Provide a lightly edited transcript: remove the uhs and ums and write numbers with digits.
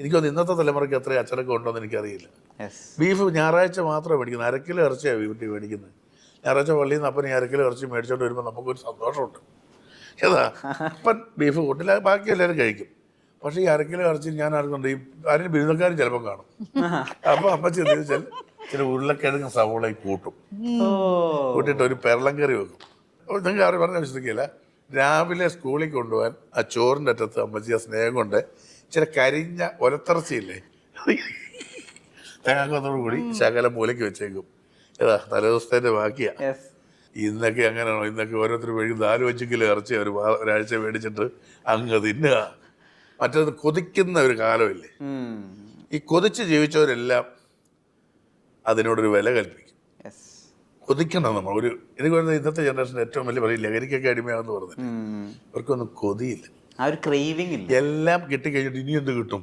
എനിക്കൊന്ന് ഇന്നത്തെ തലമുറയ്ക്ക് അത്രയും അച്ചടക്കം ഉണ്ടോ എന്ന് എനിക്കറിയില്ല. ബീഫ് ഞായറാഴ്ച മാത്രമേ മേടിക്കുന്നത്. 1/2 കിലോ ഇറച്ചിയാണ് വീട്ടിൽ മേടിക്കുന്നത്. ഞായറാഴ്ച പള്ളിയിൽ നിന്ന് അപ്പൻ 1/2 കിലോ ഇറച്ചി മേടിച്ചോണ്ട് വരുമ്പോൾ നമുക്കൊരു സന്തോഷമുണ്ട്. ഏതാ അപ്പൻ ബീഫ് കൂട്ടില്ല, ബാക്കി എല്ലാവരും കഴിക്കും. പക്ഷേ ഈ 1/2 കിലോ ഇറച്ചി ഞാൻ ആർക്കുണ്ട്, ഈ ആരും ബിരുദക്കാരും ചിലപ്പോൾ കാണും. അപ്പോൾ അമ്മച്ചി എന്ത് വെച്ചാൽ ചില ഉരുളക്കിഴങ്ങ് സവോളയും കൂട്ടും, കൂട്ടിയിട്ട് ഒരു പെരളം കറി വെക്കും. അപ്പോൾ നിങ്ങൾക്ക് ആരും പറഞ്ഞാൽ വിശ്വസിക്കില്ല, രാവിലെ സ്കൂളിൽ കൊണ്ടുപോകാൻ ആ ചോറിൻ്റെ അറ്റത്ത് അമ്മച്ചി ആ സ്നേഹം കൊണ്ട് ചില കരിഞ്ഞ ഒലത്തിറച്ചിയില്ലേ, തേങ്ങാക്കൊന്നോട് കൂടി ശകലം മൂലയ്ക്ക് വെച്ചേക്കും. ഏതാ തലേദിവസത്തെ ബാക്കിയാ. ഇന്നൊക്കെ അങ്ങനെയാണോ? ഇന്നൊക്കെ ഓരോരുത്തർ മേടിക്കും 4-5 കിലോ ഇറച്ചി ഒരാഴ്ച മേടിച്ചിട്ട് അങ്ങ് തിന്നുക. മറ്റേത് കൊതിക്കുന്ന ഒരു കാലമില്ലേ, ഈ കൊതിച്ച് ജീവിച്ചവരെല്ലാം അതിനോടൊരു വില കൽപ്പിക്കും. കൊതിക്കണം നമ്മൾ. എനിക്ക് പറയുന്നത് ഇന്നത്തെ ജനറേഷൻ്റെ ഏറ്റവും വലിയ പറയും ലഹരിക്കൊക്കെ അടിമയാണെന്ന് പറഞ്ഞിട്ട് ഇവർക്കൊന്നും കൊതിയില്ല. ആ ഒരു ക്രേവിംഗ് ഇല്ല. എല്ലാം കിട്ടിക്കഴിഞ്ഞിട്ട് ഇനി എന്ത് കിട്ടും,